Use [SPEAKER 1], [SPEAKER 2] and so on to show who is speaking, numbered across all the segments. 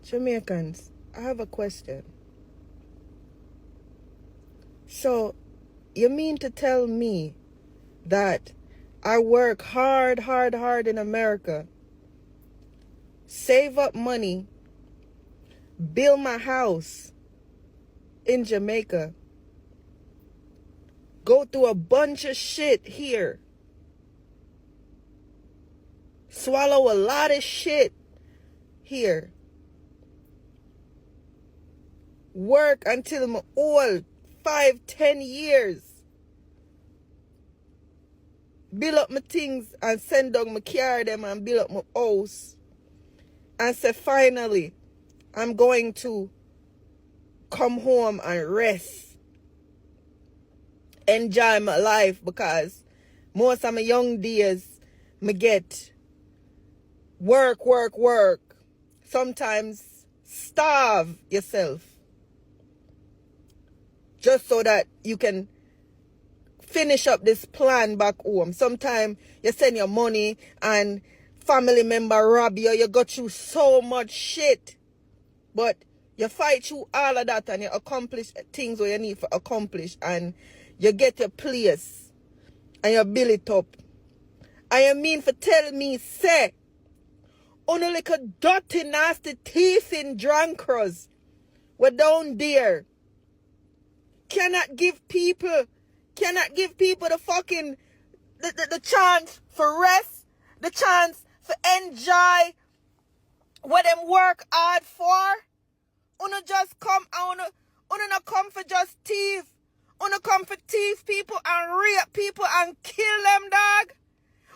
[SPEAKER 1] Jamaicans, I have a question. So, you mean to tell me that I work hard in America, save up money, build my house in Jamaica, go through a bunch of shit here, swallow a lot of shit here, work until I'm old, 5-10 years, build up my things and send down my car them and build up my house, and say finally I'm going to come home and rest, enjoy my life, because most of my young days me get work, sometimes starve yourself just so that you can finish up this plan back home. Sometimes you send your money and family member rob you, you go through so much shit, but you fight through all of that and you accomplish things what you need to accomplish, and you get your place and you build it up. And you mean for tell me, say, on a little dirty, nasty thief in drunkards, we're down there, cannot give people the fucking, the chance for rest, the chance for enjoy what them work hard for. Una just come, una not come for just thief. Una come for thief people and rape people and kill them, dog.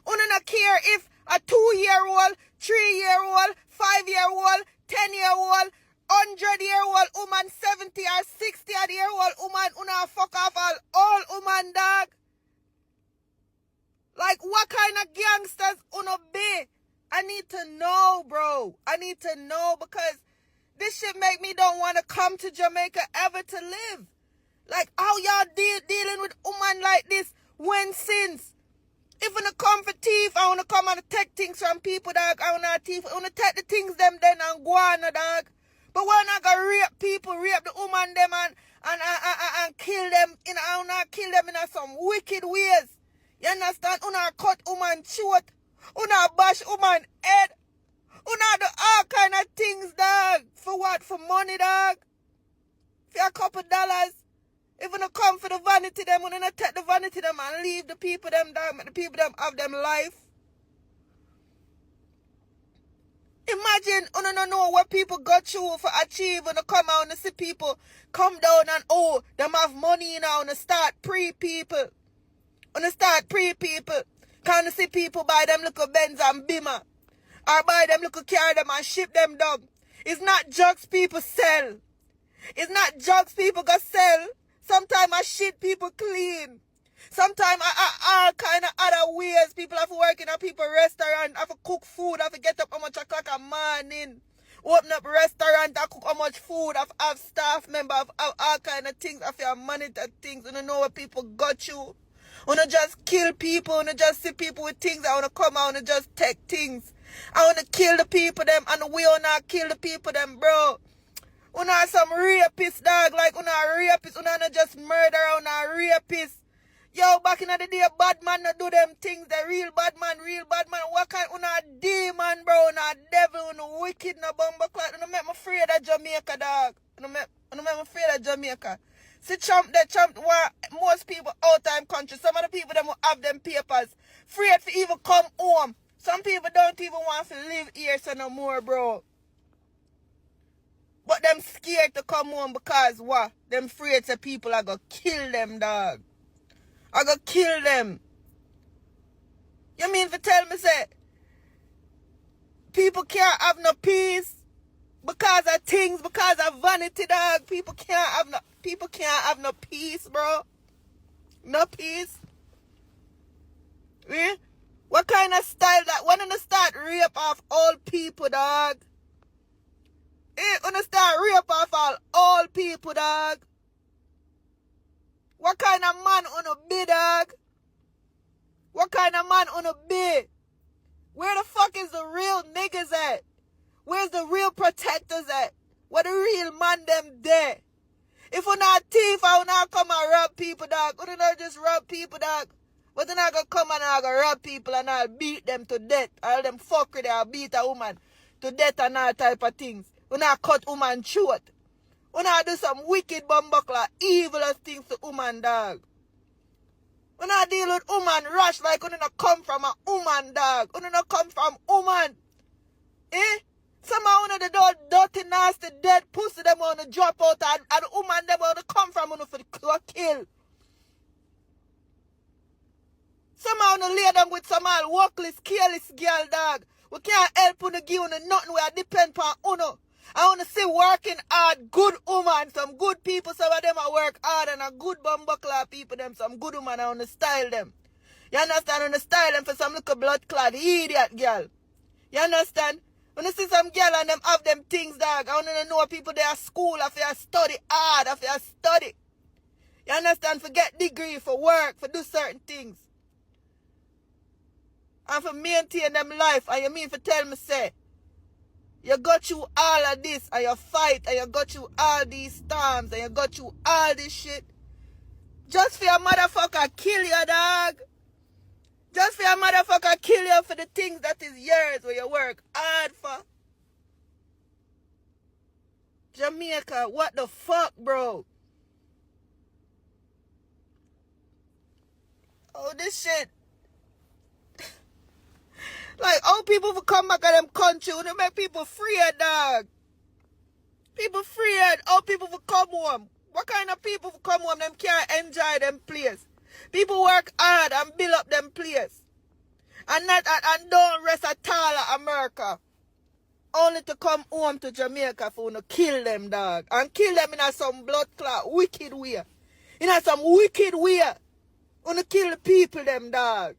[SPEAKER 1] Una not care if a 2-year-old, 3-year-old, 5-year-old, 10-year-old, 100-year-old woman, 70 or 60-year-old woman, una fuck off all woman, dog. Like, what kind of gangsters una be? I need to know, bro. I need to know, because this shit make me don't want to come to Jamaica ever to live. Like, how y'all dealing with woman like this when since? If I come for thief, I want to come and take things from people, dog. I want to thief. I want to take the things them then and go on, dog. But we're not going to rape people, rape the woman them and kill them. I want to kill them in some wicked ways. You understand? I want to cut woman throat. I want to bash woman head. I want to do all kind of things, dog. For what? For money, dog. For a couple dollars. If you don't come for the vanity them, when you take the vanity them and leave the people them, dog, make the people them have them life. Imagine, you don't know what people go through for achieve when you come out and see people come down and, oh, them have money now and start pre-people. When you start pre-people, can you see people buy them little Benz and Beamer, or buy them little car them and ship them down. It's not drugs people sell. It's not drugs people go sell. Sometimes I shit people clean. Sometimes all kind of other ways. People have to work in a people restaurant, have to cook food, have to get up how much o'clock a morning, open up restaurant, have cook how much food, have staff member, have all kind of things, have to monitor things. You don't know what people got you. You don't just kill people, you don't just see people with things. I want to come out and just take things. I want to kill the people them, and we will not kill the people them, bro. Una some rapists, dog. Like, una rapists. Una not just murder, una rapists. Yo, back in the day, bad man not do them things. The real bad man. What kind? Una demon, bro. Una devil, una wicked, una bumbleclot. Una make me afraid of Jamaica, dog. Una make me afraid of Jamaica. See, Trump, most people out time country. Some of the people them will have them papers. Afraid to even come home. Some people don't even want to live here so no more, bro. But them scared to come home because what? Them afraid that people are going to kill them, dog. I going to kill them. You mean to tell me, say, people can't have no peace because of things, because of vanity, dog. People can't have no peace, bro. No peace. Yeah? What kind of style that? When you start rape off all people, dog? Gonna start rape off all people, dog. What kind of man wanna be, dog? What kind of man wanna be? Where the fuck is the real niggas at? Where's the real protectors at? Where the real man them there? If we're not thief, I will not come and rob people, dog. We not just rob people, dog. But they're not going to come and I'm going to rob people and I'll beat them to death. All them fuckery, I'll beat a woman to death and all type of things. We not cut woman short. We not do some wicked bumbuckler, evilest things to woman, dog. We not deal with woman rush like we not come from a woman, dog. We not come from woman. Eh? Some of the dirty, nasty, dead pussy them want to drop out and the woman them want to come from for the kill. Some of them lay them with some all workless, careless girl, dog. We can't help you to give you nothing. We are depend on uno. I want to see working hard, good woman, some good people. Some of them are work hard and a good bumbuckler people, them some good woman. I want to style them. You understand? I want to style them for some little blood clot idiot girl. You understand? When you see some girl and them have them things, dog, I want to know people they are school, if they are study hard, if they are study. You understand? For get degree, for work, for do certain things. And for maintain them life. And you mean for tell me, say, you got you all of this, and you fight, and you got you all these storms, and you got you all this shit. Just for your motherfucker kill you, dog. Just for your motherfucker kill you for the things that is yours, where you work hard for. Jamaica, what the fuck, bro? Oh, this shit. Like, old people will come back at them country and they make people freer, dog. People freer. Old people will come home. What kind of people will come home? Them can't enjoy them place. People work hard and build up them place. And don't rest at all at America. Only to come home to Jamaica for to kill them, dog. And kill them in a some blood clot, wicked way. In a some wicked way. Want to kill the people, them, dog.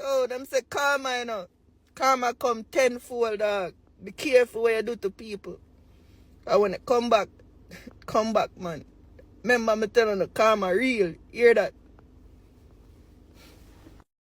[SPEAKER 1] Oh, them say karma, you know. Karma come tenfold, dog. Be careful what you do to people. And when it come back, man. Remember me telling the karma real. Hear that?